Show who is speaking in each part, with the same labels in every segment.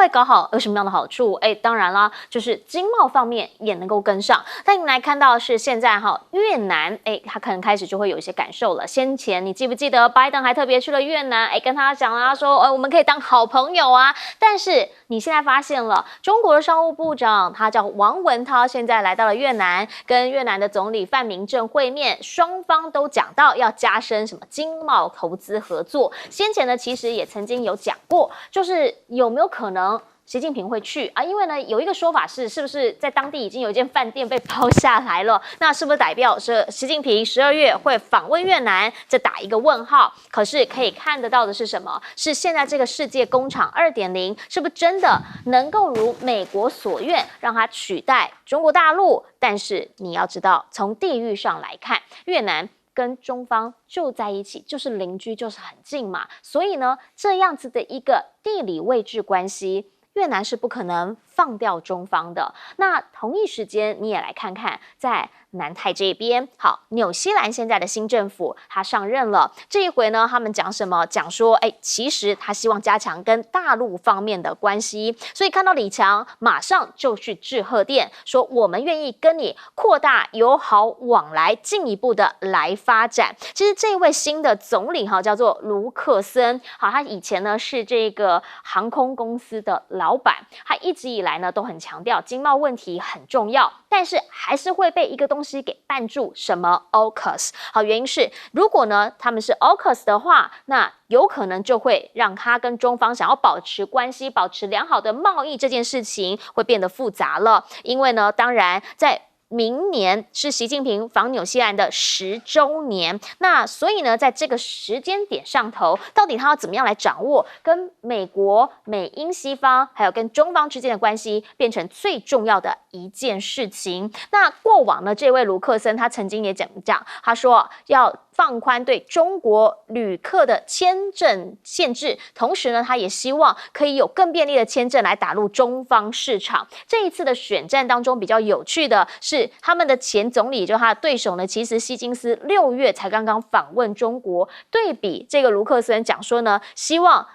Speaker 1: 会搞好有什么样的好处？当然啦，就是经贸方面也能够跟上。但你来看到的是现在越南，他可能开始就会有一些感受了。先前你记不记得拜登还特别去了越南，跟他讲啊，说我们可以当好朋友啊。但是你现在发现了，中国的商务部长他叫王文涛，现在来到了越南，跟越南的总理范明政会面，双方都讲到要加深什么经贸投资合作。先前呢，其实也曾经有讲过，就是有没有可能习近平会去啊？因为呢，有一个说法是不是在当地已经有一间饭店被包下来了？那是不是代表是习近平12月会访问越南？这打一个问号。可是可以看得到的是什么？是现在这个世界工厂2.0，是不是真的能够如美国所愿，让它取代中国大陆？但是你要知道，从地域上来看，越南跟中方就在一起，就是邻居，就是很近嘛。所以呢，这样子的一个地理位置关系，越南是不可能放掉中方的。那同一时间，你也来看看，在南太这边，好，纽西兰现在的新政府他上任了，这一回呢，他们讲什么？讲说，其实他希望加强跟大陆方面的关系，所以看到李强马上就去致贺电，说我们愿意跟你扩大友好往来，进一步的来发展。其实这位新的总理叫做卢克森，好，他以前呢是这个航空公司的老板，他一直以来呢都很强调经贸问题很重要，但是还是会被一个东西给绊住，什么 AUKUS。 好，原因是如果呢他们是 AUKUS 的话，那有可能就会让他跟中方想要保持关系、保持良好的贸易这件事情会变得复杂了。因为呢，当然在明年是习近平访纽西兰的10周年，那所以呢，在这个时间点上头，到底他要怎么样来掌握跟美国、美英西方还有跟中方之间的关系，变成最重要的一件事情。那过往呢，这位卢克森他曾经也讲，他说要放宽对中国旅客的签证限制，同时呢，他也希望可以有更便利的签证来打入中方市场。这一次的选战当中，比较有趣的是，他们的前总理就他的对手呢，其实希金斯6月才刚刚访问中国，对比这个卢克森讲说呢，希望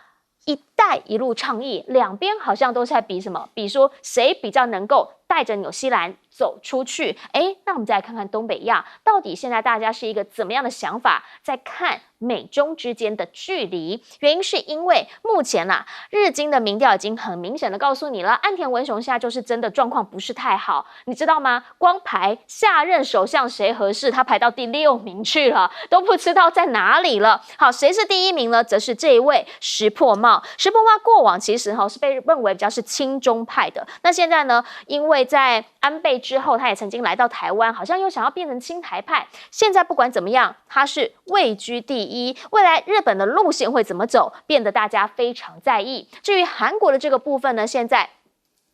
Speaker 1: 一带一路倡议，两边好像都是在比什么？比说谁比较能够带着纽西兰走出去。那我们再来看看东北亚，到底现在大家是一个怎么样的想法，在看美中之间的距离。原因是因为目前日经的民调已经很明显的告诉你了，岸田文雄现在就是真的状况不是太好，你知道吗？光排下任首相谁合适，他排到第6名去了，都不知道在哪里了。好，谁是第1名呢？则是这一位石破茂。石破茂过往其实是被认为比较是亲中派的，那现在呢，因为在安倍之后，他也曾经来到台湾，好像又想要变成亲台派。现在不管怎么样，他是位居第1。未来日本的路线会怎么走，变得大家非常在意。至于韩国的这个部分呢，现在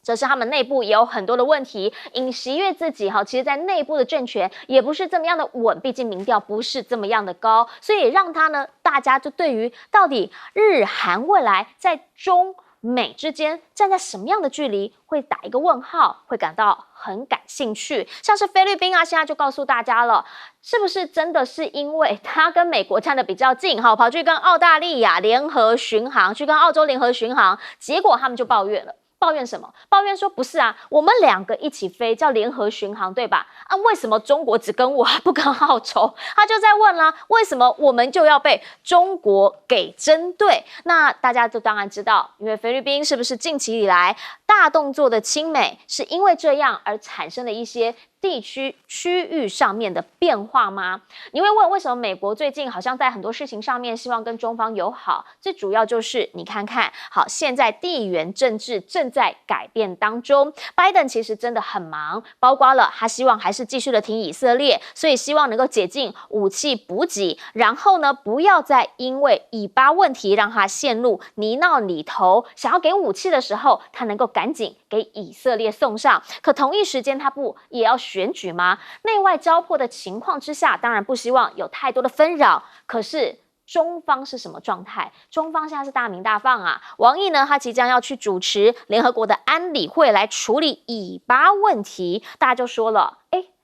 Speaker 1: 则是他们内部也有很多的问题。尹锡悦自己其实在内部的政权也不是这么样的稳，毕竟民调不是这么样的高，所以也让他呢，大家就对于到底日韩未来在中美之间站在什么样的距离，会打一个问号，会感到很感兴趣。像是菲律宾现在就告诉大家了，是不是真的是因为他跟美国站得比较近，跑去跟澳大利亚联合巡航，去跟澳洲联合巡航，结果他们就抱怨了。抱怨什么？抱怨说不是我们2个一起飞叫联合巡航，对吧？为什么中国只跟我不跟澳洲？他就在问啦，为什么我们就要被中国给针对？那大家就当然知道，因为菲律宾是不是近期以来大动作的亲美，是因为这样而产生了一些地区域上面的变化吗？你会问为什么美国最近好像在很多事情上面希望跟中方友好？最主要就是你看看，好，现在地缘政治正在改变当中，拜登其实真的很忙，包括了他希望还是继续的挺以色列，所以希望能够解禁武器补给，然后呢，不要再因为以巴问题让他陷入泥淖里头，想要给武器的时候，他能够赶紧给以色列送上。可同一时间，他不也要选举吗？内外交迫的情况之下，当然不希望有太多的纷扰。可是中方是什么状态？中方现在是大鸣大放王毅呢，他即将要去主持联合国的安理会来处理以巴问题，大家就说了，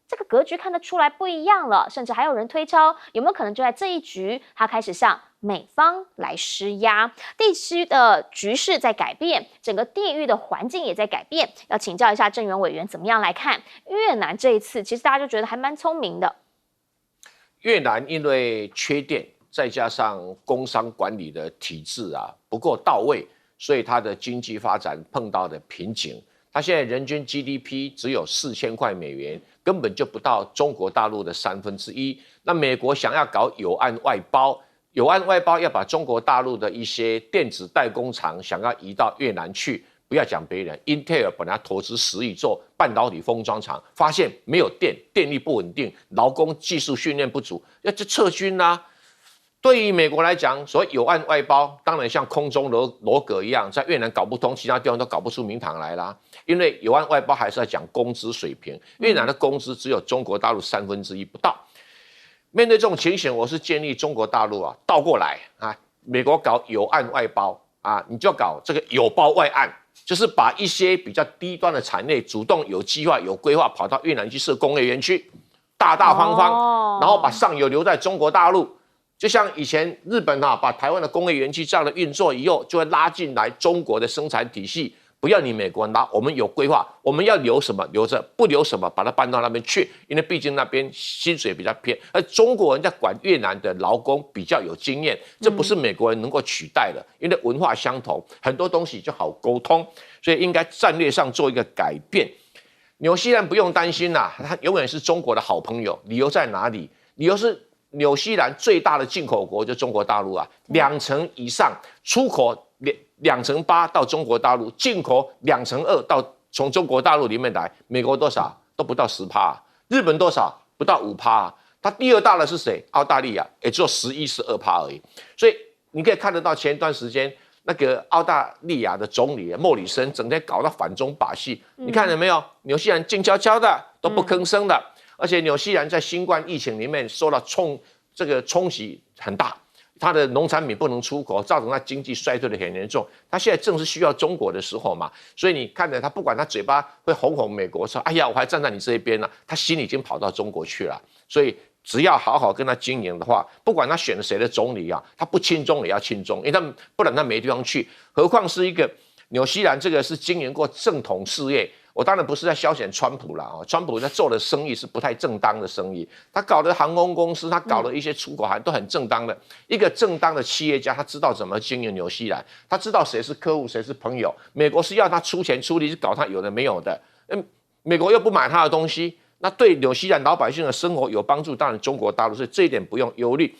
Speaker 1: 这个格局看得出来不一样了，甚至还有人推敲，有没有可能就在这一局，他开始向美方来施压，地区的局势在改变，整个地域的环境也在改变。要请教一下郑源委员，怎么样来看越南这一次？其实大家就觉得还蛮聪明的。
Speaker 2: 越南因为缺电，再加上工商管理的体制不够到位，所以它的经济发展碰到的瓶颈。它现在人均 GDP 只有4000块美元，根本就不到中国大陆的1/3。那美国想要搞友岸外包，友岸外包要把中国大陆的一些电子代工厂想要移到越南去。不要讲别人 ，Intel 本来投资10亿做半导体封装厂，发现没有电，电力不稳定，劳工技术训练不足，要就撤军啦。对于美国来讲，所谓友岸外包，当然像空中楼阁一样，在越南搞不通，其他地方都搞不出名堂来啦。因为友岸外包还是要讲工资水平，越南的工资只有中国大陆1/3不到。面对这种情形，我是建议中国大陆倒过来美国搞友岸外包你就搞这个友包外岸，就是把一些比较低端的产业主动有计划、有规划跑到越南去设工业园区，大大方方，然后把上游留在中国大陆。就像以前日本把台湾的工业园区这样的运作以后，就会拉进来中国的生产体系，不要你美国人拉，我们有规划，我们要留什么留着，不留什么把它搬到那边去，因为毕竟那边薪水比较偏，而中国人在管越南的劳工比较有经验，这不是美国人能够取代的，因为文化相同，很多东西就好沟通，所以应该战略上做一个改变。纽西兰不用担心它永远是中国的好朋友，理由在哪里？理由是纽西兰最大的进口国就中国大陆，2成以上出口2成8到中国大陆，进口2成2到从中国大陆里面来。美国多少都不到10%，日本多少不到5%，它第二大的是谁？澳大利亚也只有11、12%而已。所以你可以看得到前一段时间那个澳大利亚的总理莫里森整天搞到反中把戏，你看了没有？纽西兰静悄悄的都不吭声的。而且纽西兰在新冠疫情里面受到冲击很大，它的农产品不能出口，造成它经济衰退的很严重。它现在正是需要中国的时候嘛，所以你看着他不管他嘴巴会哄美国说，哎呀，我还站在你这一边呢，他心里已经跑到中国去了。所以只要好好跟他经营的话，不管他选了谁的总理他不亲中也要亲中，因为他不然他没地方去。何况是一个纽西兰，这个是经营过正统事业。我当然不是在消遣川普啦，川普在做的生意是不太正当的生意，他搞的航空公司，他搞的一些出口还都很正当的。一个正当的企业家，他知道怎么经营纽西兰，他知道谁是客户，谁是朋友。美国是要他出钱出力去搞他有的没有的，美国又不买他的东西，那对纽西兰老百姓的生活有帮助，当然中国大陆是这一点不用忧虑。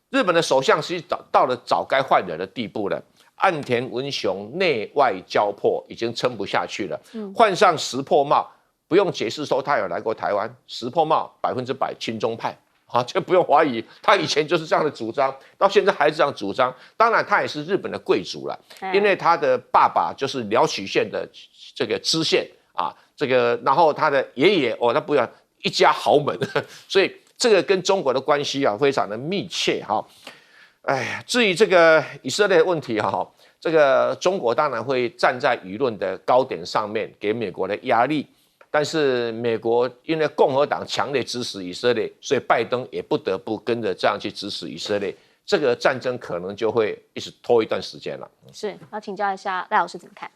Speaker 2: 日本的首相其实到了早该换人的地步了。岸田文雄内外交迫，已经撑不下去了。换上石破茂，不用解释说他有来过台湾。石破茂100%亲中派，这不用怀疑，他以前就是这样的主张，到现在还是这样主张。当然，他也是日本的贵族了，因为他的爸爸就是辽曲县的这个知县然后他的爷爷那不要一家豪门，所以这个跟中国的关系非常的密切至于这个以色列的问题这个中国当然会站在舆论的高点上面给美国的压力，但是美国因为共和党强烈支持以色列，所以拜登也不得不跟着这样去支持以色列，这个战争可能就会一直拖一段时间了。
Speaker 1: 是，要请教一下赖老师怎么看？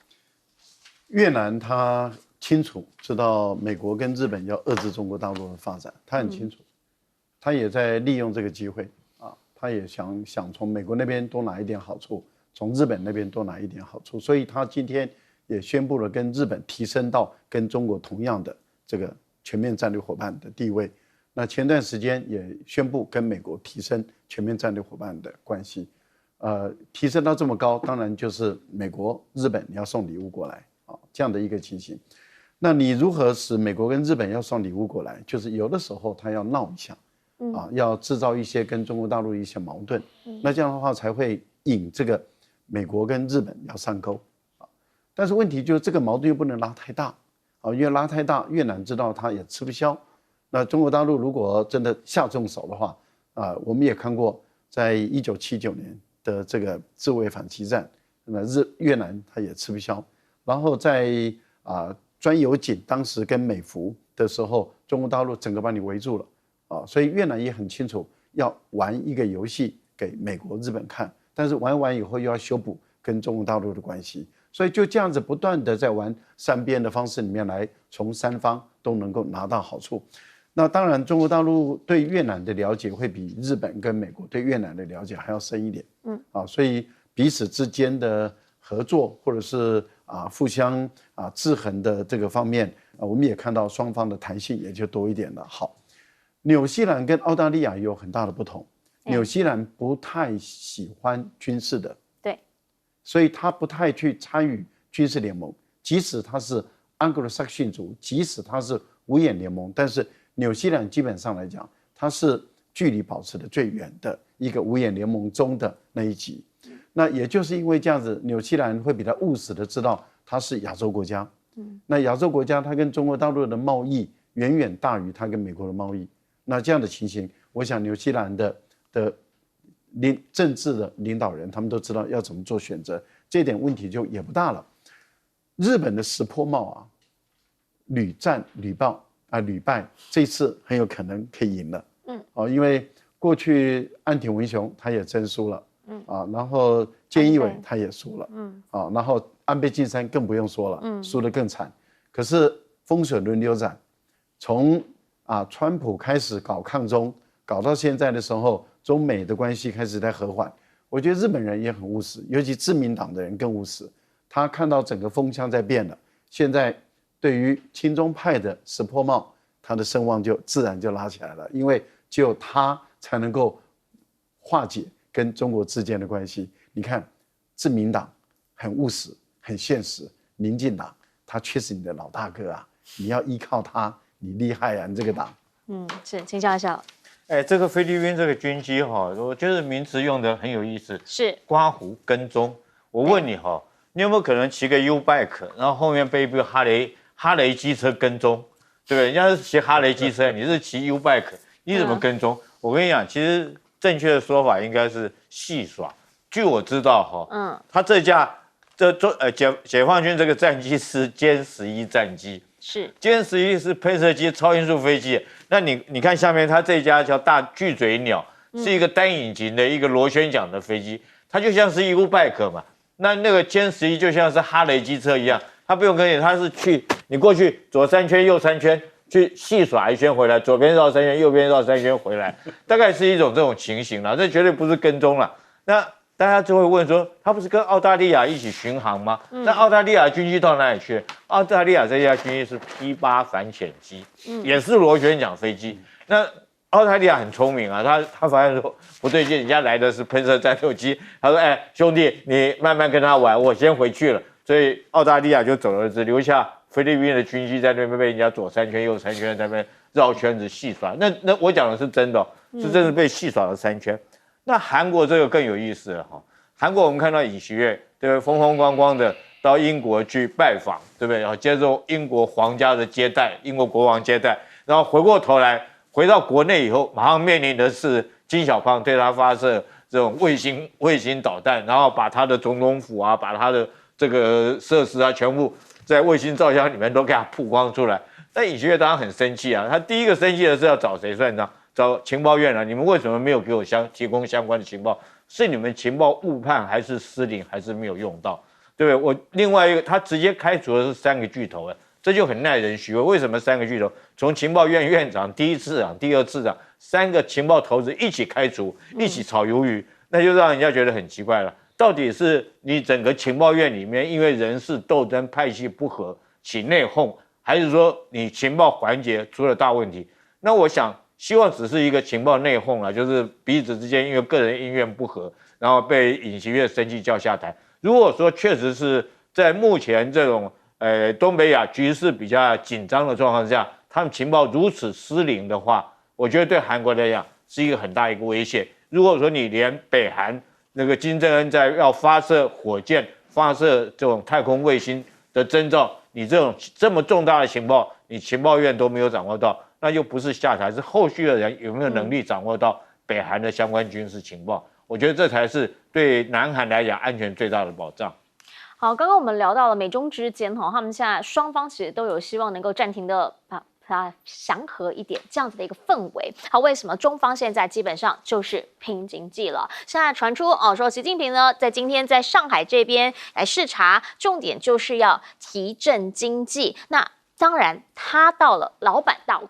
Speaker 3: 越南他清楚知道美国跟日本要遏制中国大陆的发展，他很清楚，他也在利用这个机会。他也想从美国那边多拿一点好处，从日本那边多拿一点好处，所以他今天也宣布了跟日本提升到跟中国同样的这个全面战略伙伴的地位。那前段时间也宣布跟美国提升全面战略伙伴的关系，提升到这么高，当然就是美国、日本你要送礼物过来这样的一个情形。那你如何使美国跟日本要送礼物过来？就是有的时候他要闹一下。要制造一些跟中国大陆一些矛盾，那这样的话才会引这个美国跟日本要上钩但是问题就是这个矛盾又不能拉太大因为拉太大，越南知道他也吃不消。那中国大陆如果真的下重手的话我们也看过，在1979年的这个自卫反击战，那越南他也吃不消。然后在专油井当时跟美孚的时候中国大陆整个把你围住了啊，所以越南也很清楚要玩一个游戏给美国、日本看，但是玩完以后又要修补跟中国大陆的关系，所以就这样子不断的在玩三边的方式里面来，从三方都能够拿到好处。那当然，中国大陆对越南的了解会比日本跟美国对越南的了解还要深一点，所以彼此之间的合作或者是互相制衡的这个方面，我们也看到双方的弹性也就多一点了。好，纽西兰跟澳大利亚有很大的不同，纽西兰不太喜欢军事的，
Speaker 1: 对，
Speaker 3: 所以他不太去参与军事联盟，即使他是 Anglo-Saxon 族，即使他是五眼联盟，但是纽西兰基本上来讲，它是距离保持的最远的一个五眼联盟中的那一级。那也就是因为这样子，纽西兰会比较务实的知道它是亚洲国家。那亚洲国家它跟中国大陆的贸易远远大于它跟美国的贸易。那这样的情形，我想纽西兰的政治的领导人他们都知道要怎么做选择，这点问题就也不大了。日本的石破茂屡战屡败，这次很有可能可以赢了。因为过去岸田文雄他也真输了，然后菅义伟他也输了，然后安倍晋三更不用说了，输得更惨。可是风水轮流转，从川普开始搞抗中，搞到现在的时候，中美的关系开始在和缓。我觉得日本人也很务实，尤其自民党的人更务实。他看到整个风向在变了，现在对于亲中派的石破茂，他的声望就自然就拉起来了，因为只有他才能够化解跟中国之间的关系。你看，自民党很务实、很现实，民进党他却是你的老大哥啊，你要依靠他，你厉害啊，你这个党。
Speaker 1: 是，请教一下。
Speaker 4: 这个菲律宾这个军机我觉得名词用的很有意思，
Speaker 1: 是
Speaker 4: 刮胡跟踪。我问你你有没有可能骑个 U-Bike， 然后后面被一部哈雷机车跟踪？对不对？人家是骑哈雷机车，你是骑 U-Bike， 你怎么跟踪？我跟你讲，其实正确的说法应该是戏耍。据我知道他这架解放军这个战机是歼11战机，
Speaker 1: 是
Speaker 4: 歼11是喷射机、超音速飞机。那你看下面，它这架叫大巨嘴鸟，是一个单引擎的一个螺旋桨的飞机，它就像是 U-Bike 嘛。那个歼11就像是哈雷机车一样，它不用跟你，它是你过去左3圈右3圈去戏耍一圈回来，左边绕3圈，右边绕3圈回来，大概是一种这种情形了。这绝对不是跟踪了。那大家就会问说，他不是跟澳大利亚一起巡航吗？那澳大利亚军机到哪里去？澳大利亚这架军机是 P8反潜机，也是螺旋桨飞机。那澳大利亚很聪明啊，他发现说不对劲，人家来的是喷射战斗机。他说：“兄弟，你慢慢跟他玩，我先回去了。”所以澳大利亚就走了，只留下菲律宾的军机在那边被人家左3圈右3圈在那边绕圈子戏耍。那我讲的是真的，是真的被戏耍了3圈。那韩国这个更有意思了韩国我们看到尹锡悦对不对，风风光光的到英国去拜访，对不对？然后接受英国皇家的接待，英国国王接待，然后回过头来回到国内以后，马上面临的是金小胖对他发射这种卫星导弹，然后把他的总统府把他的这个设施全部在卫星照相里面都给他曝光出来。但尹锡悦当然很生气他第一个生气的是要找谁算账？找情报院你们为什么没有给我提供相关的情报？是你们情报误判，还是失灵，还是没有用到？对不对？我另外一个，他直接开除的是3个巨头这就很耐人寻味。为什么3个巨头？从情报院院长、第1次长、第2次长3个情报头子一起开除，一起炒鱿鱼，那就让人家觉得很奇怪了。到底是你整个情报院里面因为人事斗争、派系不合起内讧，还是说你情报环节出了大问题？那我想。希望只是一个情报内讧就是彼此之间因为个人意愿不合，然后被尹锡悦生气叫下台。如果说确实是在目前这种东北亚局势比较紧张的状况下，他们情报如此失灵的话，我觉得对韩国来讲是一个很大一个威胁。如果说你连北韩那个金正恩在要发射火箭、发射这种太空卫星的征兆，你这么重大的情报，你情报院都没有掌握到。那就不是下台，是后续的人有没有能力掌握到北韩的相关军事情报？我觉得这才是对南韩来讲安全最大的保障。
Speaker 1: 好，刚刚我们聊到了美中之间他们现在双方其实都有希望能够暂停的祥和一点这样子的一个氛围。好，为什么中方现在基本上就是拼经济了？现在传出说习近平呢在今天在上海这边来视察，重点就是要提振经济。那当然，他到了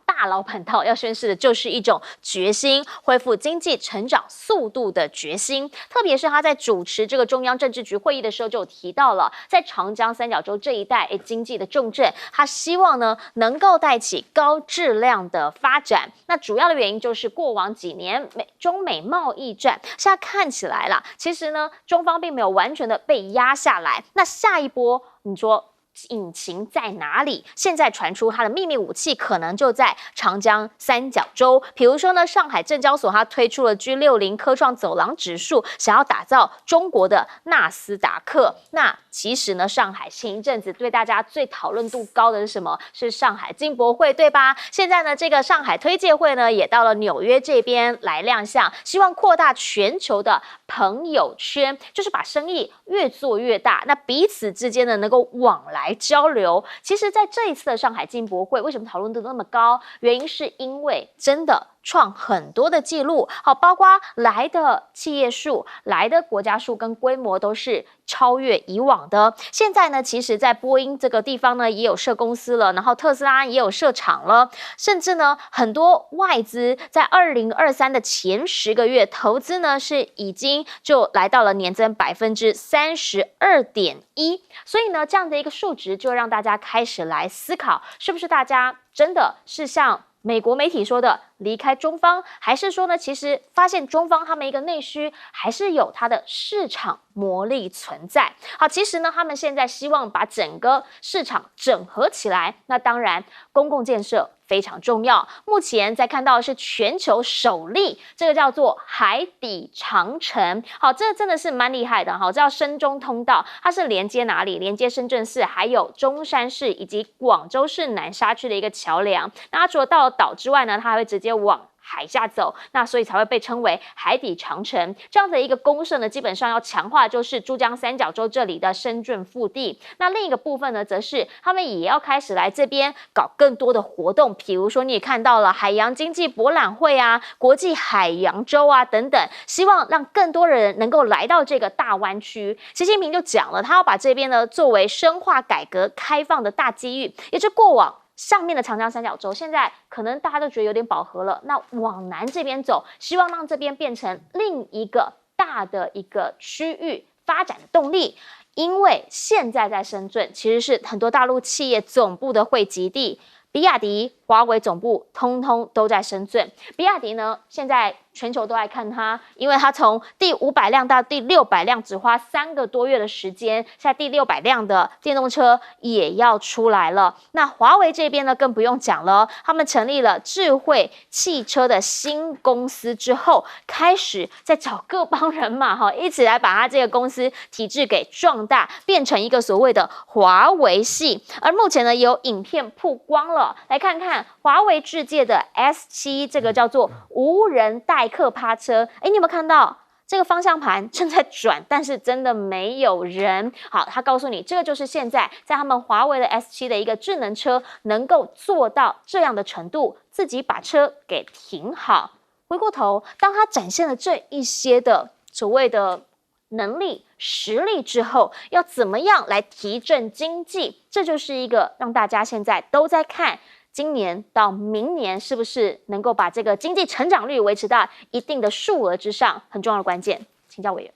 Speaker 1: 大老板道，要宣示的就是一种决心，恢复经济成长速度的决心。特别是他在主持这个中央政治局会议的时候，就有提到了，在长江三角洲这一带，经济的重镇，他希望呢能够带起高质量的发展。那主要的原因就是过往几年中美贸易战，现在看起来啦，其实呢，中方并没有完全的被压下来。那下一波，你说引擎在哪里？现在传出它的秘密武器可能就在长江三角洲。比如说呢，上海证交所它推出了 G60 科创走廊指数，想要打造中国的纳斯达克。那其实呢，上海前一阵子对大家最讨论度高的是什么？是上海进博会，对吧？现在呢，这个上海推介会呢，也到了纽约这边来亮相，希望扩大全球的朋友圈，就是把生意越做越大，那彼此之间呢能够往来交流。其实在这一次的上海进博会，为什么讨论度那么高？原因是因为真的创很多的记录，好，包括来的企业数、来的国家数跟规模都是超越以往的。现在呢，其实在波音这个地方呢也有设公司了，然后特斯拉也有设厂了，甚至呢很多外资在2023的前10个月投资呢是已经就来到了年增32.1%，所以呢这样的一个数值就让大家开始来思考，是不是大家真的是像美国媒体说的离开中方，还是说呢其实发现中方他们一个内需还是有它的市场魔力存在。好，其实呢他们现在希望把整个市场整合起来，那当然公共建设非常重要。目前在看到的是全球首例，这个叫做海底长城。好，这真的是蛮厉害的。好，叫深中通道，它是连接哪里？连接深圳市、还有中山市以及广州市南沙区的一个桥梁。那它除了到了岛之外呢，它还会直接往海下走，那所以才会被称为海底长城。这样的一个公设呢，基本上要强化就是珠江三角洲这里的深圳腹地。那另一个部分呢，则是他们也要开始来这边搞更多的活动，比如说你也看到了海洋经济博览会啊、国际海洋周啊等等，希望让更多人能够来到这个大湾区。习近平就讲了，他要把这边呢作为深化改革开放的大机遇，也是过往上面的长江三角洲现在可能大家都觉得有点饱和了，那往南这边走，希望让这边变成另一个大的一个区域发展的动力。因为现在在深圳其实是很多大陆企业总部的汇集地，比亚迪、华为总部通通都在深圳。比亚迪呢，现在全球都来看它，因为它从第500辆到第600辆只花3个多月的时间，现在第600辆的电动车也要出来了。那华为这边呢，更不用讲了，他们成立了智慧汽车的新公司之后，开始在找各帮人马一起来把它这个公司体制给壮大，变成一个所谓的华为系。而目前呢，也有影片曝光了，来看看华为智界的 S7， 这个叫做无人代客趴车。你有没有看到这个方向盘正在转，但是真的没有人。好，他告诉你，这个就是现在在他们华为的 S7 的一个智能车能够做到这样的程度，自己把车给停好。回过头，当他展现了这一些的所谓的能力实力之后，要怎么样来提振经济？这就是一个让大家现在都在看今年到明年是不是能够把这个经济成长率维持到一定的数额之上，很重要的关键。请教委员。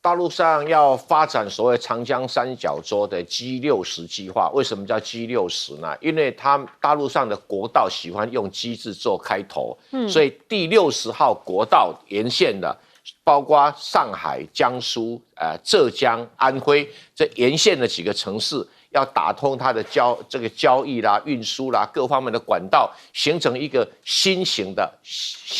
Speaker 2: 大陆上要发展所谓长江三角洲的 G60 计划，为什么叫 G60 呢？因为大陆上的国道喜欢用 G 字做开头，所以第60号国道沿线的，包括上海、江苏、浙江、安徽这沿线的几个城市，要打通它的交易啦、运输啦各方面的管道，形成一个新型的、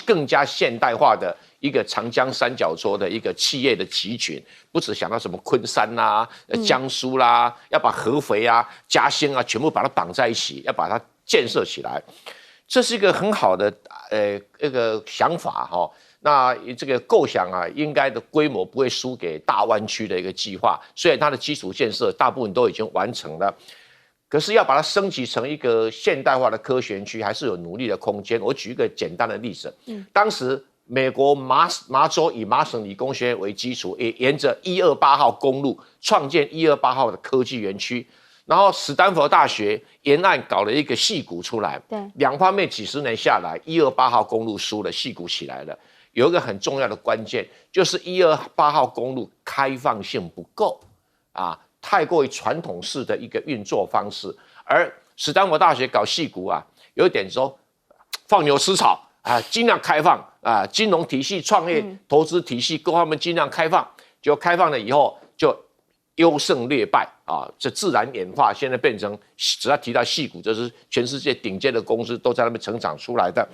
Speaker 2: 更加现代化的一个长江三角洲的一个企业的集群。不只想到什么昆山啦、江苏啦，要把合肥啊、嘉兴啊全部把它绑在一起，要把它建设起来。这是一个很好的一个想法哈。那这个构想啊，应该的规模不会输给大湾区的一个计划，虽然它的基础建设大部分都已经完成了。可是要把它升级成一个现代化的科学园区，还是有努力的空间。我举一个简单的例子，当时美国麻州以麻省理工学院为基础，也沿着128号公路创建128号的科技园区。然后史丹佛大学沿岸搞了一个矽谷出来，
Speaker 1: 对，
Speaker 2: 两方面几十年下来，128号公路输了，矽谷起来了。有一个很重要的关键，就是128号公路开放性不够啊，太过于传统式的一个运作方式。而史丹佛大学搞矽谷啊，有一点说放牛吃草啊，尽量开放啊，金融体系、创业、投资体系各方面尽量开放。就开放了以后就优胜劣败啊，这自然演化，现在变成只要提到矽谷，就是全世界顶尖的公司都在那边成长出来的。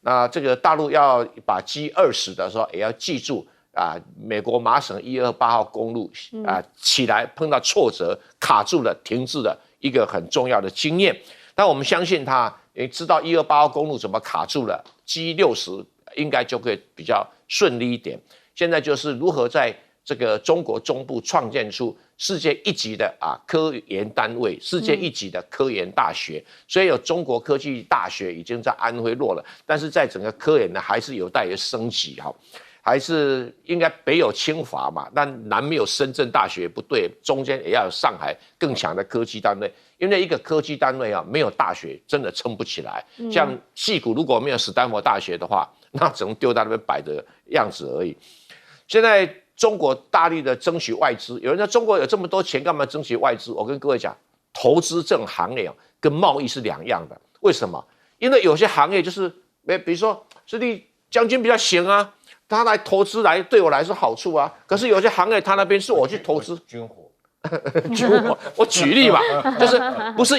Speaker 2: 那这个大陆要把 G20 的时候，也要记住啊，美国麻省128号公路啊起来碰到挫折，卡住了、停滞了一个很重要的经验。但我们相信它，也知道128号公路怎么卡住了 ，G60 应该就可以比较顺利一点。现在就是如何在这个中国中部创建出世界一级的科研单位，世界一级的科研大学。所以有中国科技大学已经在安徽落了，但是在整个科研呢，还是有待于升级哈。还是应该北有清华嘛，但南没有深圳大学不对，中间也要有上海更强的科技单位，因为一个科技单位啊，没有大学真的撑不起来。像矽谷如果没有史丹佛大学的话，那只能丢在那边摆的样子而已。现在中国大力的争取外资，有人说中国有这么多钱，干嘛争取外资？我跟各位讲，投资这种行业跟贸易是两样的。为什么？因为有些行业就是，比如说师弟将军比较行啊。他来投资来对我来说好处啊，可是有些行业他那边是我去投资
Speaker 4: 军火，
Speaker 2: 我举例吧，就是不是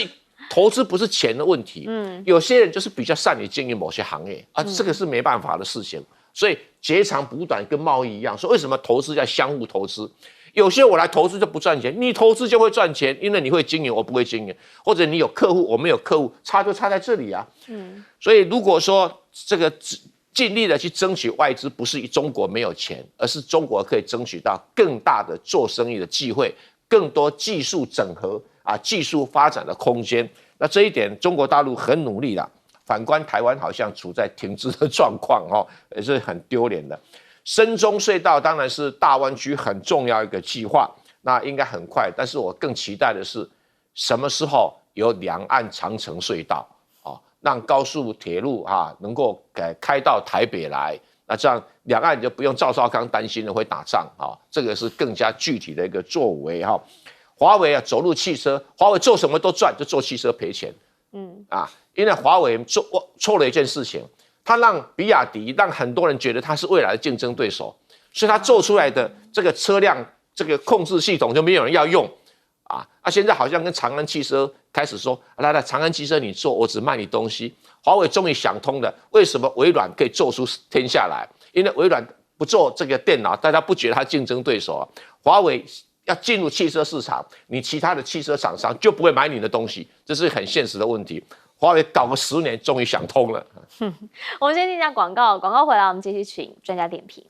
Speaker 2: 投资不是钱的问题，有些人就是比较善于经营某些行业啊，这个是没办法的事情，所以截长补短跟贸易一样，说为什么投资要相互投资？有些我来投资就不赚钱，你投资就会赚钱，因为你会经营，我不会经营，或者你有客户，我没有客户，差就差在这里啊。所以如果说这个尽力的去争取外资，不是中国没有钱，而是中国可以争取到更大的做生意的机会，更多技术整合技术发展的空间。那这一点中国大陆很努力了，反观台湾好像处在停滞的状况也是很丢脸的。深中隧道当然是大湾区很重要一个计划，那应该很快，但是我更期待的是什么时候有两岸长城隧道。让高速铁路能够开到台北来，那这样两岸就不用赵少康担心了会打仗这个是更加具体的一个作为华为走入汽车，华为做什么都赚，就做汽车赔钱。因为华为错了一件事情，他让比亚迪让很多人觉得他是未来的竞争对手，所以他做出来的这个车辆这个控制系统就没有人要用。现在好像跟长安汽车开始说，来长安汽车你做，我只卖你东西。华为终于想通了，为什么微软可以做出天下来？因为微软不做这个电脑，大家不觉得它竞争对手华为要进入汽车市场，你其他的汽车厂商就不会买你的东西，这是很现实的问题。华为搞个10年，终于想通了。
Speaker 1: 我们先听一下广告，广告回来我们继续请专家点评。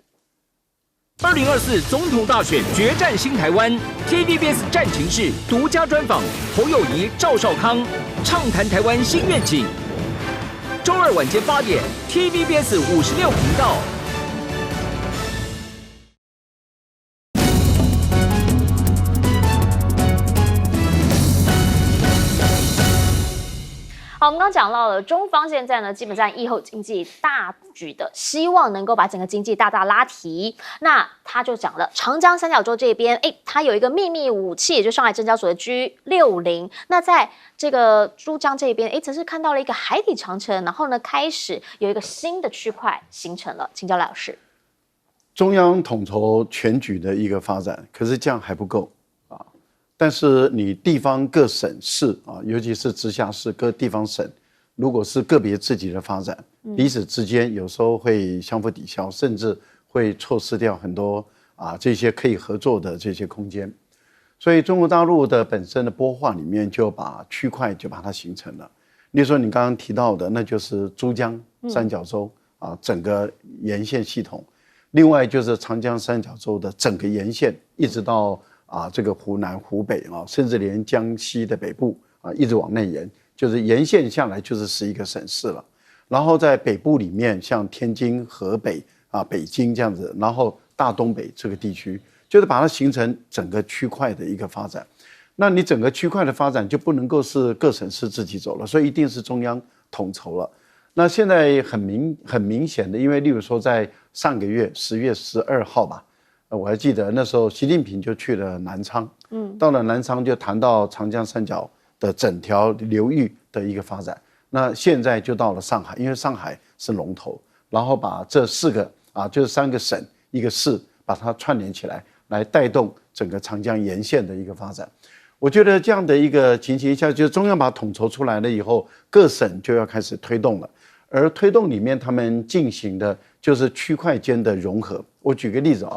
Speaker 5: 2024总统大选决战新台湾 ，TVBS 战情室独家专访侯友宜、赵少康，畅谈台湾新愿景。周二晚间8点 ，TVBS 56频道。
Speaker 1: 好，我们刚刚讲到了中方现在呢，基本上疫后经济大局的希望能够把整个经济大大拉提。那他就讲了，长江三角洲这边，它有一个秘密武器，也就是上海证交所的 G60。那在这个珠江这边，则是看到了一个海底长城，然后呢，开始有一个新的区块形成了。请教赖老师，
Speaker 3: 中央统筹全局的一个发展，可是这样还不够。但是你地方各省市尤其是直辖市各地方省，如果是个别自己的发展，彼此之间有时候会相互抵消，甚至会错失掉很多这些可以合作的这些空间。所以中国大陆的本身的擘画里面就把区块就把它形成了。例如说你刚刚提到的，那就是珠江三角洲整个沿线系统，另外就是长江三角洲的整个沿线，一直到这个湖南、湖北甚至连江西的北部一直往内延，就是沿线下来就是11个省市了。然后在北部里面，像天津、河北北京这样子，然后大东北这个地区，就是把它形成整个区块的一个发展。那你整个区块的发展就不能够是各省市自己走了，所以一定是中央统筹了。那现在很明显的，因为例如说在上个月10月12号吧，我还记得那时候习近平就去了南昌，到了南昌就谈到长江三角的整条流域的一个发展。那现在就到了上海，因为上海是龙头，然后把这4个就是3个省1个市，把它串联起来，来带动整个长江沿线的一个发展。我觉得这样的一个情形下，就是中央把它统筹出来了以后，各省就要开始推动了。而推动里面，他们进行的就是区块间的融合。我举个例子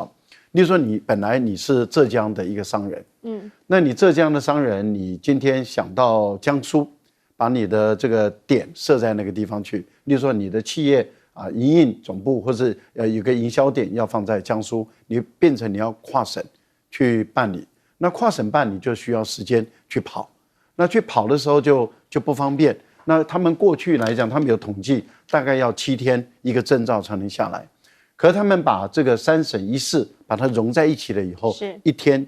Speaker 3: 例如说你本来你是浙江的一个商人，那你浙江的商人，你今天想到江苏，把你的这个点设在那个地方去，例如说你的企业营运总部或是有个营销点要放在江苏，你变成你要跨省去办理。那跨省办理就需要时间去跑，那去跑的时候就不方便。那他们过去来讲，他们有统计，大概要7天一个证照才能下来。可是他们把这个3省1市把它融在一起了以后，1天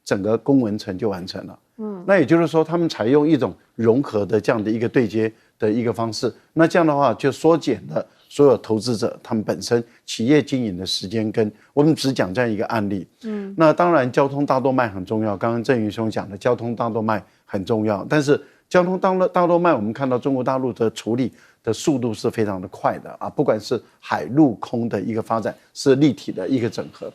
Speaker 3: 整个公文程就完成了。那也就是说，他们采用一种融合的这样的一个对接的一个方式。那这样的话，就缩减了所有投资者他们本身企业经营的时间。跟我们只讲这样一个案例。那当然交通大动脉很重要，刚刚郑云兄讲的交通大动脉很重要，但是交通大动脉我们看到中国大陆的处理的速度是非常的快的不管是海陆空的一个发展是立体的一个整合。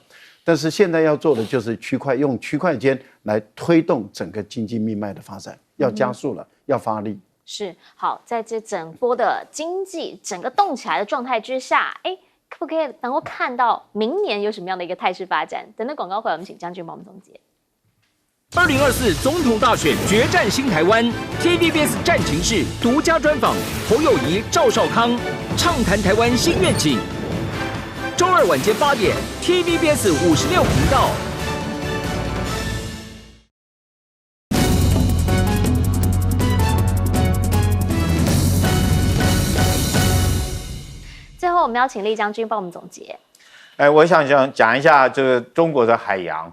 Speaker 3: 但是现在要做的就是用区块间来推动整个经济命脉的发展，要加速了，要发力。
Speaker 1: 是好，在这整波的经济整个动起来的状态之下，可不可以能够看到明年有什么样的一个态势发展？等等广告回来，我们请将军帮我们总结。
Speaker 5: 2024总统大选决战新台湾 ，TVBS 战情室独家专访侯友宜、赵少康，畅谈台湾新愿景。周二晚间8点 ，TVBS 56频道。
Speaker 1: 最后，我们要请厉将军帮我们总结。
Speaker 4: 我想讲一下这个中国的海洋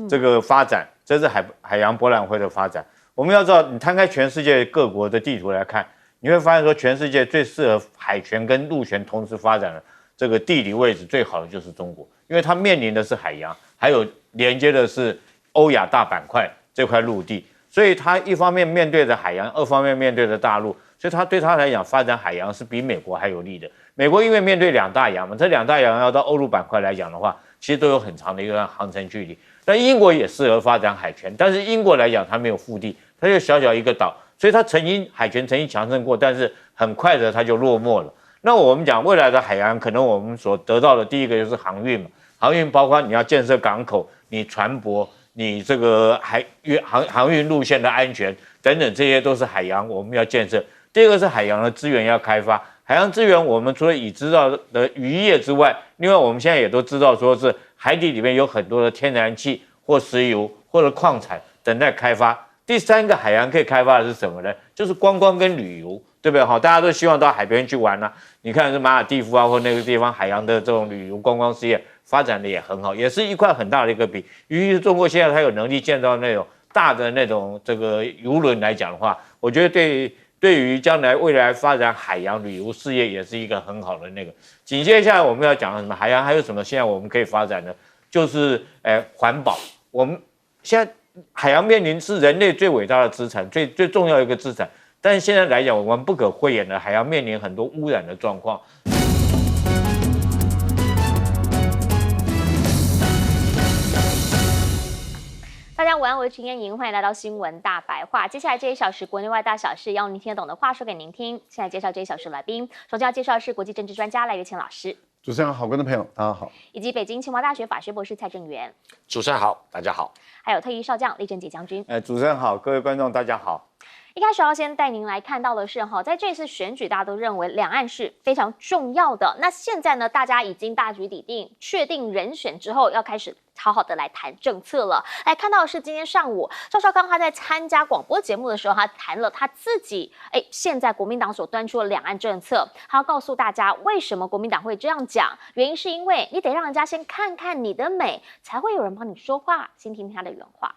Speaker 4: 这个发展，这是海洋博览会的发展。我们要知道，你摊开全世界各国的地图来看，你会发现说，全世界最适合海权跟陆权同时发展的这个地理位置最好的就是中国，因为它面临的是海洋，还有连接的是欧亚大板块这块陆地，所以它一方面面对着海洋，二方面面对着大陆，所以它对它来讲发展海洋是比美国还有利的。美国因为面对2大洋嘛，这2大洋要到欧陆板块来讲的话，其实都有很长的一个航程距离。但英国也适合发展海权，但是英国来讲它没有腹地，它就小小一个岛，所以它海权曾经强盛过，但是很快的它就落寞了。那我们讲未来的海洋，可能我们所得到的第一个就是航运嘛，航运包括你要建设港口，你船舶，你这个航运路线的安全等等，这些都是海洋我们要建设。第二个是海洋的资源要开发，海洋资源我们除了已知道的渔业之外，另外我们现在也都知道说是海底里面有很多的天然气或石油或者矿产等待开发。第3个海洋可以开发的是什么呢？就是观光跟旅游，对不对？大家都希望到海边去玩你看是马尔地夫或那个地方海洋的这种旅游观光事业发展的也很好，也是一块很大的一个饼。尤其是中国现在它有能力建造那种大的那种这个游轮来讲的话，我觉得对于将来未来发展海洋旅游事业也是一个很好的那个。紧接下来我们要讲什么？海洋还有什么现在我们可以发展的？就是环保。我们现在海洋面临是人类最伟大的资产，最重要的一个资产。但是现在来讲，我们不可讳言的，海洋面临很多污染的状况。
Speaker 1: 大家午安，我是陈燕莹，欢迎来到新闻大白话。接下来这1小时国内外大小事，要您听得懂的话说给您听。现在介绍这1小时来宾，首先要介绍的是国际政治专家赖岳谦老师。
Speaker 3: 主持人好，观众朋友大家好。
Speaker 1: 以及北京清华大学法学博士蔡正元。
Speaker 2: 主持人好，大家好。
Speaker 1: 还有退役少将厉正杰将军。
Speaker 4: 主持人好，各位观众大家好。
Speaker 1: 一开始要先带您来看到的是在这次选举，大家都认为两岸是非常重要的。那现在呢，大家已经大局已定，确定人选之后，要开始好好的来谈政策了。来看到的是今天上午，赵少康他在参加广播节目的时候，他谈了他自己现在国民党所端出的两岸政策，他要告诉大家为什么国民党会这样讲，原因是因为你得让人家先看看你的美，才会有人帮你说话。先听听他的原话。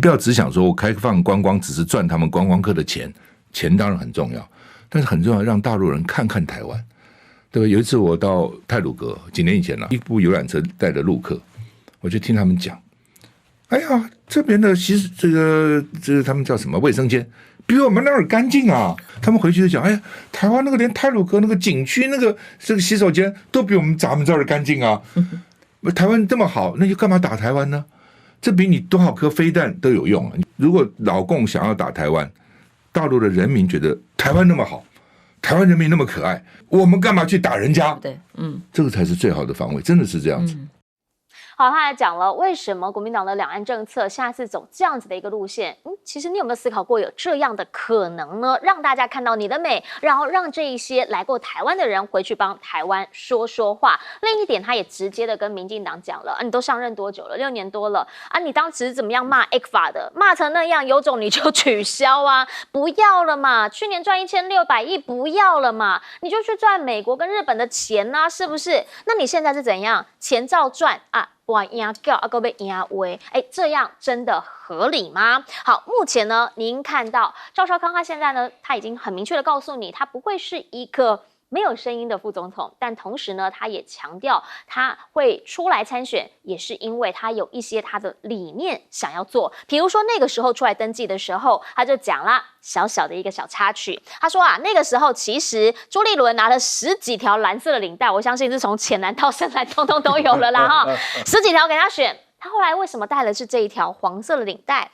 Speaker 6: 不要只想说我开放观光只是赚他们观光客的钱，钱当然很重要，但是很重要让大陆人看看台湾，对吧？有一次我到太鲁阁，几年以前了，一部游览车带着陆客，我就听他们讲，哎呀，这边的其实这个他们叫什么卫生间，比我们那儿干净啊！他们回去就讲，哎呀，台湾那个连太鲁阁那个景区这个洗手间都比咱们这儿干净啊！台湾这么好，那就干嘛打台湾呢？这比你多少颗飞弹都有用啊！如果老共想要打台湾，大陆的人民觉得台湾那么好，台湾人民那么可爱，我们干嘛去打人家？
Speaker 7: 对，
Speaker 6: 这个才是最好的防卫，真的是这样子。
Speaker 1: 好，他还讲了为什么国民党的两岸政策下次走这样子的一个路线。其实你有没有思考过有这样的可能呢？让大家看到你的美，然后让这一些来过台湾的人回去帮台湾说说话。另一点，他也直接的跟民进党讲了，你都上任多久了？6年多了啊！你当时怎么样骂 ECFA 的？骂成那样，有种你就取消啊，不要了嘛！去年赚1600亿，不要了嘛！你就去赚美国跟日本的钱啊，是不是？那你现在是怎样？钱照赚啊！这样真的合理吗？好，目前呢，您看到赵少康他现在呢，他已经很明确的告诉你，他不会是一个没有声音的副总统，但同时呢，他也强调他会出来参选，也是因为他有一些他的理念想要做。比如说那个时候出来登记的时候，他就讲了小小的一个小插曲，他说那个时候其实朱立伦拿了10几条蓝色的领带，我相信是从浅蓝到深蓝通通都有了啦哈，10几条给他选。他后来为什么带的是这一条黄色的领带？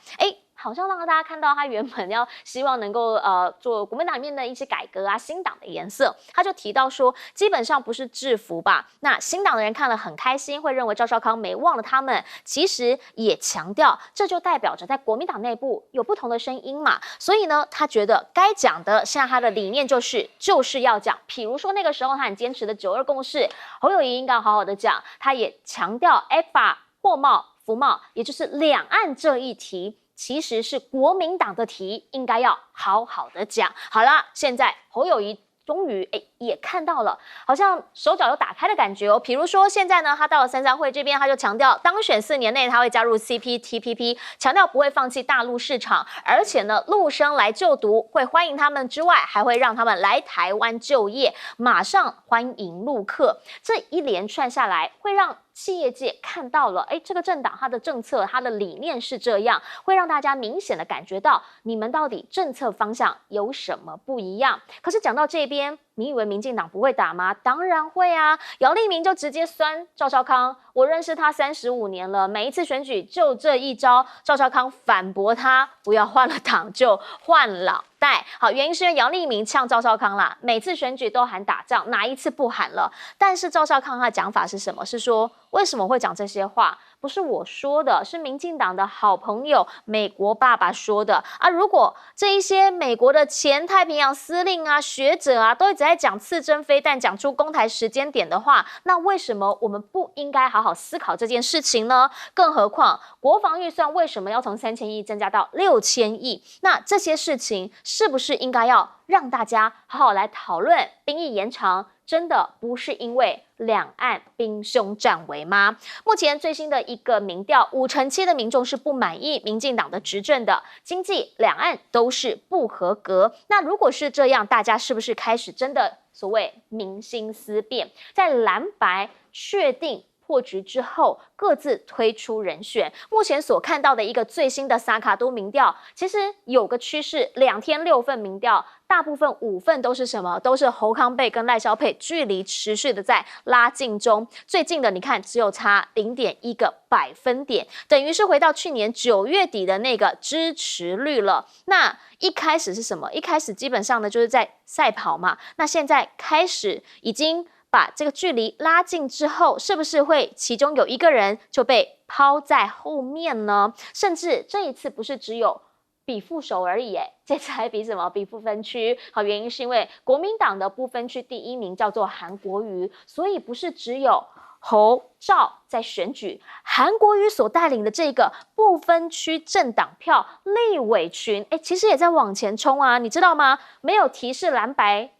Speaker 1: 好像让大家看到他原本要希望能够做国民党里面的一些改革啊，新党的颜色。他就提到说，基本上不是制服吧？那新党的人看了很开心，会认为赵少康没忘了他们。其实也强调，这就代表着在国民党内部有不同的声音嘛。所以呢，他觉得该讲的，现在他的理念就是要讲。比如说那个时候他很坚持的9·2共识，侯友宜应该好好的讲。他也强调 ECFA 货贸、服贸，也就是两岸这一题。其实是国民党的题，应该要好好的讲。好了，现在侯友宜终于也看到了，好像手脚有打开的感觉哦。比如说现在呢，他到了三商会这边，他就强调当选4年内他会加入 CPTPP， 强调不会放弃大陆市场，而且呢，陆生来就读会欢迎他们之外，还会让他们来台湾就业，马上欢迎陆客。这一连串下来，会让企业界看到了，这个政党它的政策、它的理念是这样，会让大家明显的感觉到你们到底政策方向有什么不一样。可是讲到这边，你以为民进党不会打吗？当然会啊！姚立明就直接酸赵少康，我认识他35年了，每一次选举就这一招。赵少康反驳他，不要换了党就换脑袋。好，原因是因为姚立明呛赵少康啦，每次选举都喊打仗，哪一次不喊了？但是赵少康他的讲法是什么？是说为什么会讲这些话？不是我说的，是民进党的好朋友美国爸爸说的啊！如果这一些美国的前太平洋司令啊、学者啊，都一直在讲刺针飞弹，讲出攻台时间点的话，那为什么我们不应该好好思考这件事情呢？更何况国防预算为什么要从3000亿增加到6000亿？那这些事情是不是应该要让大家好好来讨论？兵役延长真的不是因为两岸兵凶战危吗？目前最新的一个民调，57%的民众是不满意民进党的执政的，经济两岸都是不合格。那如果是这样，大家是不是开始真的所谓民心思变，在蓝白确定破局之后，各自推出人选。目前所看到的一个最新的萨卡都民调，其实有个趋势，2天6份民调，大部分5份都是什么？都是侯康配跟赖萧配距离持续的在拉近中。最近的你看，只有差0.1个百分点，等于是回到去年9月底的那个支持率了。那一开始是什么？一开始基本上呢就是在赛跑嘛。那现在开始已经把这个距离拉近之后，是不是会其中有一个人就被抛在后面呢？甚至这一次不是只有比副手而已，这次还比什么？比不分区。好，原因是因为国民党的不分区第1名叫做韩国瑜，所以不是只有侯赵在选举，韩国瑜所带领的这个不分区政党票立委群，其实也在往前冲啊，你知道吗？没有提示蓝白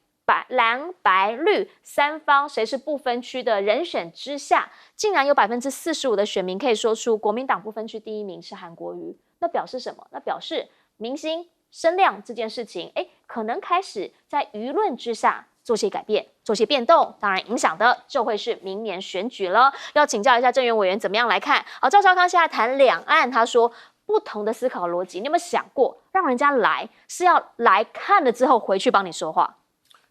Speaker 1: 绿三方谁是不分区的人选之下，竟然有45%的选民可以说出国民党不分区第1名是韩国瑜，那表示什么？那表示明星声量这件事情，可能开始在舆论之下做些改变，做些变动，当然影响的就会是明年选举了。要请教一下郑源委员怎么样来看？好，赵少康现在谈两岸，他说不同的思考逻辑，你有没有想过，让人家来是要来看了之后回去帮你说话？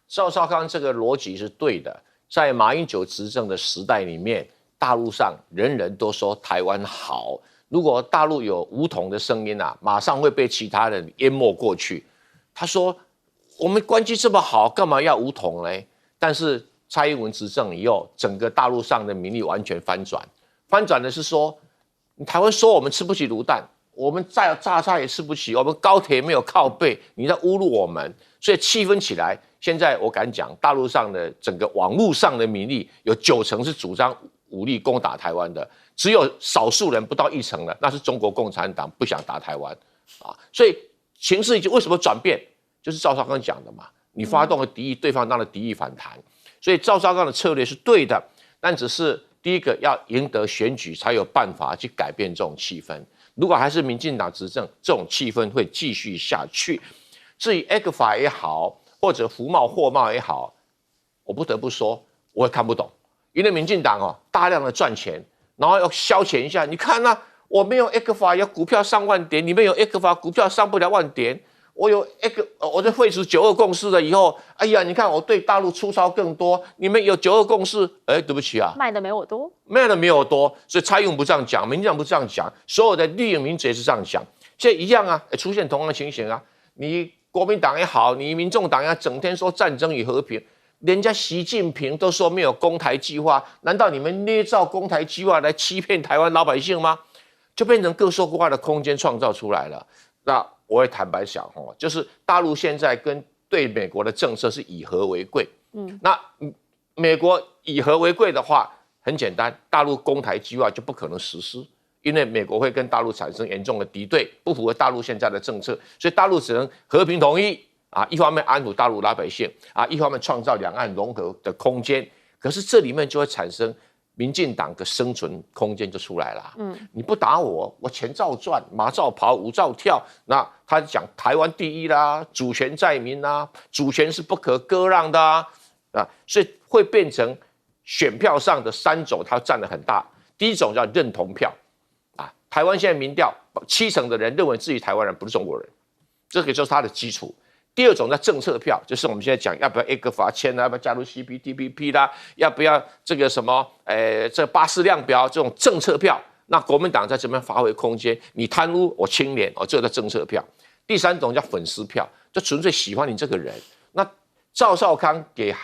Speaker 2: 赵少康这个逻辑是对的，在马英九执政的时代里面，大陆上人人都说台湾好。如果大陆有武统的声音啊，马上会被其他人淹没过去。他说我们关系这么好，干嘛要武统呢？但是蔡英文执政以后，整个大陆上的民意完全翻转。翻转的是说，台湾说我们吃不起卤蛋，我们炸菜也吃不起，我们高铁没有靠背，你在侮辱我们，所以气氛起来。现在我敢讲，大陆上的整个网络上的民意有90%是主张武力攻打台湾的，只有少数人不到1成的，那是中国共产党不想打台湾啊。所以情势已经为什么转变？就是赵少康讲的嘛，你发动了敌意，对方当了敌意反弹。所以赵少康的策略是对的，但只是第一个要赢得选举，才有办法去改变这种气氛。如果还是民进党执政，这种气氛会继续下去。至于 ECFA 也好，或者服贸货贸也好，我不得不说，我也看不懂。因为民进党大量的赚钱，然后要消遣一下。你看啊，我没有 ECFA 有股票上万点，你们有 ECFA 股票上不了万点。我有我在废除92共识了以后，哎呀，你看我对大陆出超更多，你们有92共识，对不起啊，
Speaker 1: 卖的没我多，
Speaker 2: 卖的没有多，所以蔡英文不这样讲，民进党不这样讲，所有的绿营民主也是这样讲，现在一样啊，出现同样的情形啊，你国民党也好，你民众党也好，整天说战争与和平，人家习近平都说没有攻台计划，难道你们捏造攻台计划来欺骗台湾老百姓吗？就变成各说各话的空间创造出来了。那我会坦白讲，就是大陆现在跟对美国的政策是以和为贵。那美国以和为贵的话，很简单，大陆攻台计划就不可能实施，因为美国会跟大陆产生严重的敌对，不符合大陆现在的政策，所以大陆只能和平统一啊，一方面安抚大陆老百姓啊，一方面创造两岸融合的空间。可是这里面就会产生民进党的生存空间就出来了。你不打我，我钱照赚，马照跑，舞照跳。那他讲台湾第一啦，主权在民啦，主权是不可割让的啊，所以会变成选票上的3种，它占得很大。第一种叫认同票啊，台湾现在民调70%的人认为自己台湾人不是中国人，这个就是它的基础。第二种叫政策票，就是我们现在讲要不要 ECFA 签啦，要不要加入 CPTPP 啦，要不要这个什么这巴士量表这种政策票，那国民党在这边发挥空间，你贪污我清廉这个叫政策票。第3种叫粉丝票，就纯粹喜欢你这个人。那赵少康给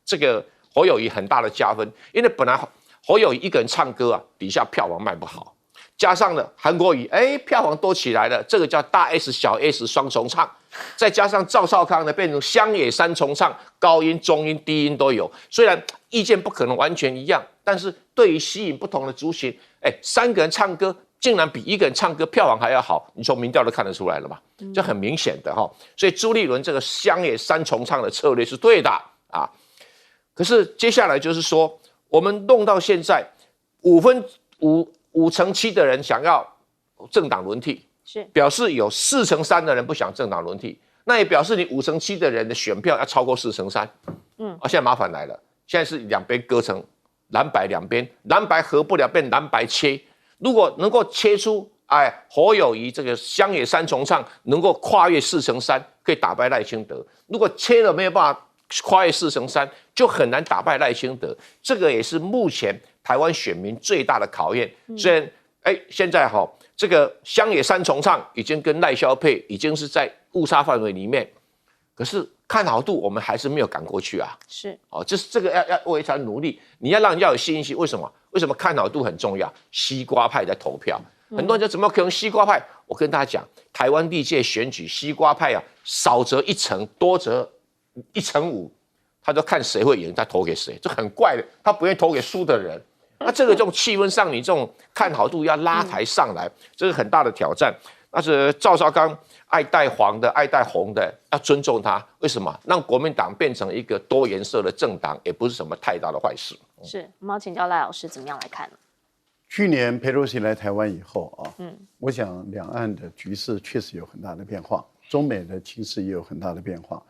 Speaker 2: 这个侯友宜很大的加分，因为本来侯友宜一个人唱歌底下票房卖不好，加上了韩国瑜，票房多起来了，这个叫大 S 小 S 双重唱。再加上赵少康呢，变成乡野3重唱，高音、中音、低音都有。虽然意见不可能完全一样，但是对于吸引不同的族群，3个人唱歌竟然比1个人唱歌票房还要好，你从民调都看得出来了嘛，这很明显的哈。所以朱立伦这个乡野3重唱的策略是对的啊。可是接下来就是说，我们弄到现在5成7的人想要政党轮替。是表示有4成3的人不想政党轮替，那也表示你5成7的人的选票要超过4成3。现在麻烦来了，现在是两边割成蓝白两边，蓝白合不了变蓝白切。如果能够切出侯友宜这个乡野3重唱能够跨越4成3，可以打败赖清德。如果切了没有办法跨越4成3，就很难打败赖清德。这个也是目前台湾选民最大的考验。虽然现在这个乡野3重唱已经跟赖萧配已经是在误差范围里面，可是看好度我们还是没有赶过去啊。是就是这个要为他努力，你要让人家有信心。为什么看好度很重要？西瓜派在投票，很多人说怎么可能西瓜派？我跟大家讲，台湾历届选举西瓜派啊，少则1成，多则1.5%，他就看谁会赢，他投给谁，这很怪的，他不愿意投给输的人。那这种气氛上，你这种看好度要拉抬上来，这是很大的挑战。但是赵少康爱戴黄的，爱戴红的，要尊重他。为什么？让国民党变成一个多颜色的政党，也不是什么太大的坏事。
Speaker 1: 是，我们要请教赖老师怎么样来看呢？
Speaker 3: 去年佩洛西来台湾以后啊，我想两岸的局势确实有很大的变化，中美的情势也有很大的变化。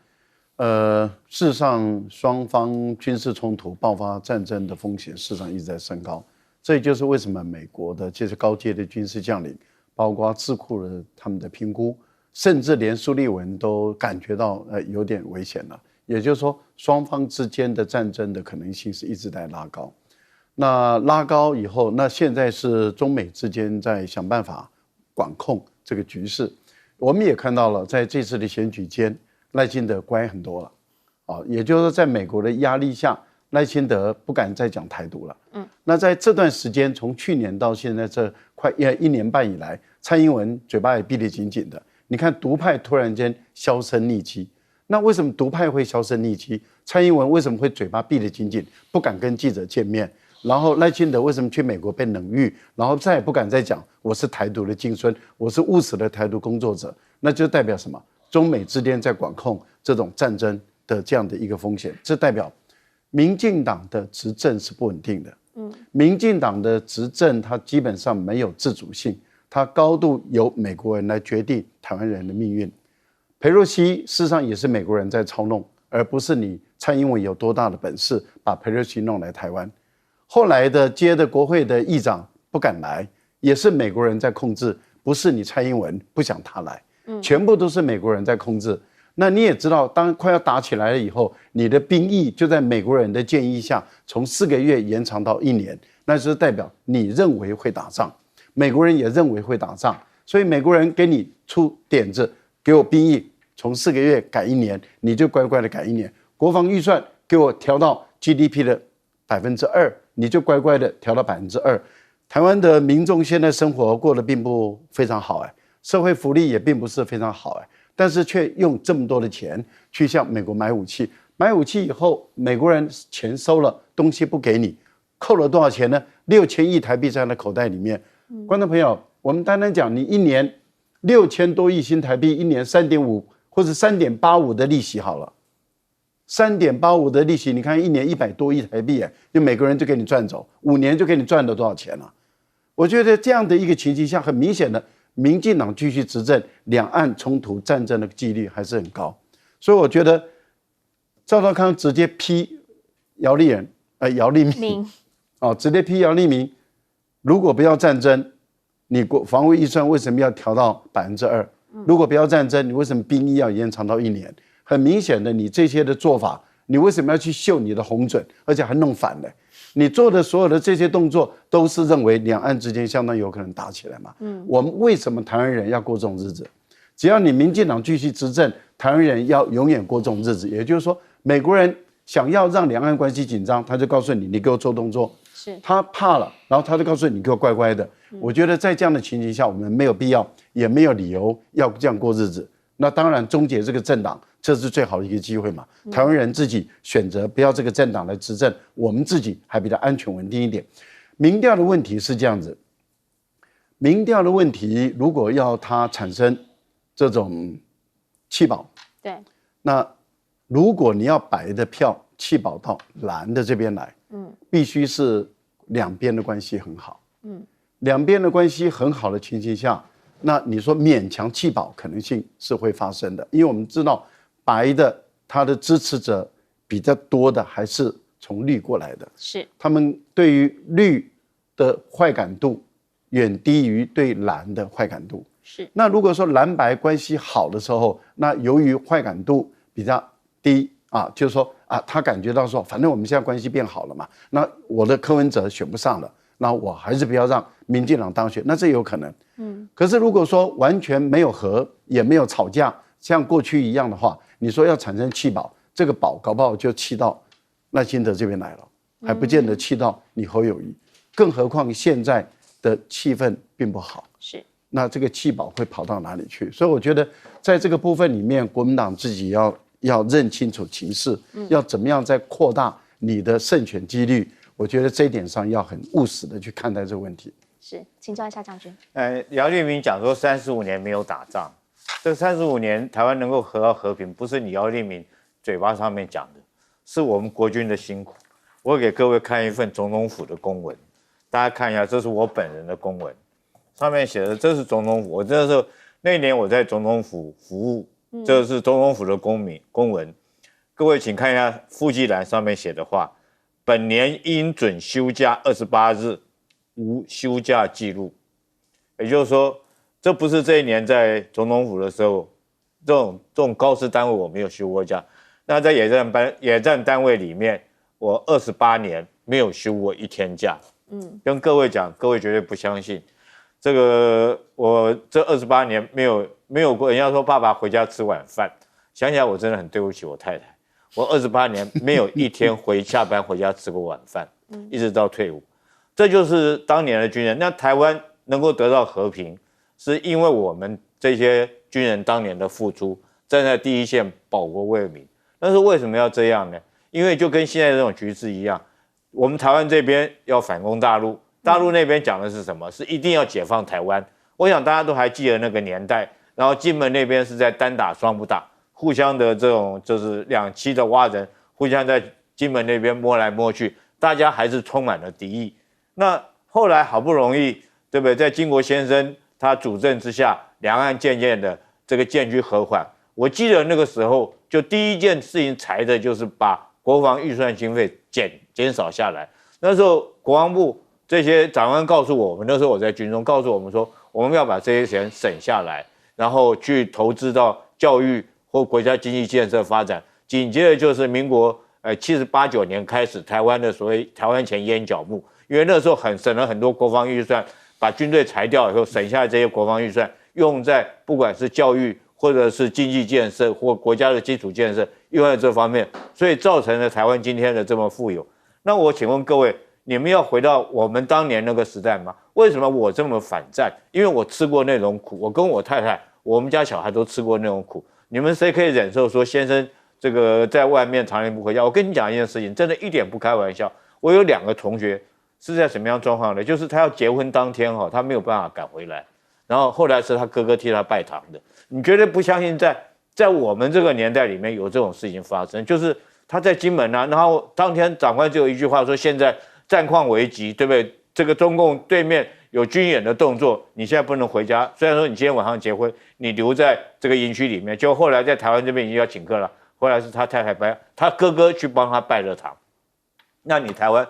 Speaker 3: 事实上，双方军事冲突爆发战争的风险，事实上一直在升高。这也就是为什么美国的这些高阶的军事将领，包括智库的他们的评估，甚至连苏利文都感觉到有点危险了。也就是说，双方之间的战争的可能性是一直在拉高。那拉高以后，那现在是中美之间在想办法管控这个局势。我们也看到了，在这次的选举间，赖清德乖很多了，啊，也就是说，在美国的压力下，赖清德不敢再讲台独了。那在这段时间，从去年到现在这快1年半以来，蔡英文嘴巴也闭得紧紧的。你看独派突然间销声匿迹，那为什么独派会销声匿迹？蔡英文为什么会嘴巴闭得紧紧，不敢跟记者见面？然后赖清德为什么去美国被冷遇，然后再也不敢再讲我是台独的金孙，我是务实的台独工作者？那就代表什么？中美之间在管控这种战争的这样的一个风险，这代表民进党的执政是不稳定的。民进党的执政它基本上没有自主性，它高度由美国人来决定台湾人的命运。裴洛西事实上也是美国人在操弄，而不是你蔡英文有多大的本事把裴洛西弄来台湾。后来的接的国会的议长不敢来，也是美国人在控制，不是你蔡英文不想他来，全部都是美国人在控制。那你也知道，当快要打起来了以后，你的兵役就在美国人的建议下，从4个月延长到1年，那就是代表你认为会打仗，美国人也认为会打仗，所以美国人给你出点子，给我兵役从4个月改1年，你就乖乖的改1年。国防预算给我调到 GDP 的2%，你就乖乖的调到2%。台湾的民众现在生活过得并不非常好，社会福利也并不是非常好，但是却用这么多的钱去向美国买武器，买武器以后，美国人钱收了，东西不给你，扣了多少钱呢？6000亿台币在他的口袋里面。观众朋友，我们单单讲你1年6000多亿新台币，1年3.5或者3.85的利息好了。3.85的利息，你看1年100多亿台币，就每个人就给你赚走，5年就给你赚了多少钱了？我觉得这样的一个情形下，很明显的，民进党继续执政，两岸冲突战争的几率还是很高。所以我觉得赵少康直接批姚立明，直接批姚立明，如果不要战争，你防卫预算为什么要调到2%？如果不要战争，你为什么兵役要延长到1年？很明显的，你这些的做法，你为什么要去秀你的红准，而且还弄反了？你做的所有的这些动作，都是认为两岸之间相当有可能打起来嘛？我们为什么台湾人要过这种日子？只要你民进党继续执政，台湾人要永远过这种日子。也就是说，美国人想要让两岸关系紧张，他就告诉你，你给我做动作。他怕了，然后他就告诉你，给我乖乖的。我觉得在这样的情形下，我们没有必要，也没有理由要这样过日子。那当然，终结这个政党，这是最好的一个机会嘛。台湾人自己选择不要这个政党来执政，我们自己还比较安全稳定一点。民调的问题是这样子，民调的问题如果要它产生这种弃保，
Speaker 1: 对，
Speaker 3: 那如果你要摆的票弃保到蓝的这边来，必须是两边的关系很好，两边的关系很好的情形下。那你说勉强弃保可能性是会发生的，因为我们知道白的他的支持者比较多的还是从绿过来的，
Speaker 1: 是
Speaker 3: 他们对于绿的坏感度远低于对蓝的坏感度。
Speaker 1: 是，
Speaker 3: 那如果说蓝白关系好的时候，那由于坏感度比较低就是说他感觉到说，反正我们现在关系变好了嘛，那我的柯文哲选不上了，那我还是不要让民进党当选，那这有可能。可是如果说完全没有和，也没有吵架，像过去一样的话，你说要产生弃保，这个保搞不好就弃到赖清德这边来了，还不见得弃到你侯友宜。更何况现在的气氛并不好。
Speaker 1: 是。
Speaker 3: 那这个弃保会跑到哪里去？所以我觉得在这个部分里面，国民党自己要认清楚情势，要怎么样再扩大你的胜选几率。我觉得这一点上要很务实的去看待这个问题。
Speaker 1: 是，请教一下将军。
Speaker 4: 姚立明讲说35年没有打仗，这35年台湾能够得到和平，不是你姚立明嘴巴上面讲的，是我们国军的辛苦。我给各位看一份总统府的公文，大家看一下，这是我本人的公文。上面写的这是总统府，我这时候那年我在总统府服务，这是总统府的公文。各位请看一下附记栏上面写的话：本年应准休假28日，无休假记录。也就是说，这不是这一年在总统府的时候，这种高师单位我没有休过假。那在野战单位里面，我28年没有休过1天假。跟各位讲，各位绝对不相信。这个我这28年没有过，人家说爸爸回家吃晚饭，想起来我真的很对不起我太太。我28年没有1天下班回家吃过晚饭，一直到退伍。这就是当年的军人。那台湾能够得到和平，是因为我们这些军人当年的付出，站在第一线保国卫民。但是为什么要这样呢？因为就跟现在这种局势一样，我们台湾这边要反攻大陆。大陆那边讲的是什么？是一定要解放台湾。我想大家都还记得那个年代，然后金门那边是在单打双不打，互相的这种就是两栖的蛙人，互相在金门那边摸来摸去，大家还是充满了敌意。那后来好不容易，对不对？在金国先生他主政之下，两岸渐渐的这个渐趋和缓。我记得那个时候，就第一件事情裁的就是把国防预算经费减少下来。那时候国防部这些长官告诉我们，那时候我在军中，告诉我们说，我们要把这些钱省下来，然后去投资到教育或国家经济建设发展。紧接着就是民国78、9年开始，台湾的所谓台湾钱淹脚目，因为那时候省了很多国防预算，把军队裁掉以后，省下这些国防预算用在不管是教育或者是经济建设或国家的基础建设，用在这方面，所以造成了台湾今天的这么富有。那我请问各位，你们要回到我们当年那个时代吗？为什么我这么反战？因为我吃过那种苦，我跟我太太，我们家小孩都吃过那种苦。你们谁可以忍受说先生这个在外面常年不回家？我跟你讲一件事情，真的一点不开玩笑。我有2个同学是在什么样状况呢？就是他要结婚当天他没有办法赶回来，然后后来是他哥哥替他拜堂的。你绝对不相信在我们这个年代里面有这种事情发生，就是他在金门啊，然后当天长官只有一句话说，现在战况危急，对不对？这个中共对面有军演的动作，你现在不能回家。虽然说你今天晚上结婚，你留在这个营区里面，就后来在台湾这边已经要请客了，后来是他太太他哥哥去帮他拜了堂。那你台湾，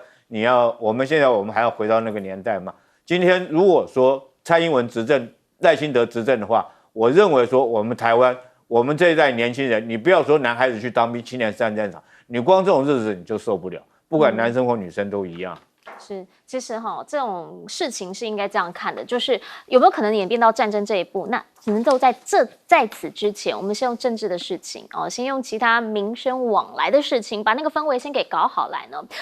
Speaker 4: 我们现在还要回到那个年代吗？今天如果说蔡英文执政、赖清德执政的话，我认为说我们台湾，我们这一代年轻人，你不要说男孩子去当兵，青年上战场，你光这种日子你就受不了。不管男生或女生都一样。
Speaker 1: 是，其实这种事情是应该这样看的，就是有没有可能演变到战争这一步？那只能够在此之前，我们先用政治的事情先用其他民生往来的事情，把那个氛围先给搞好来呢。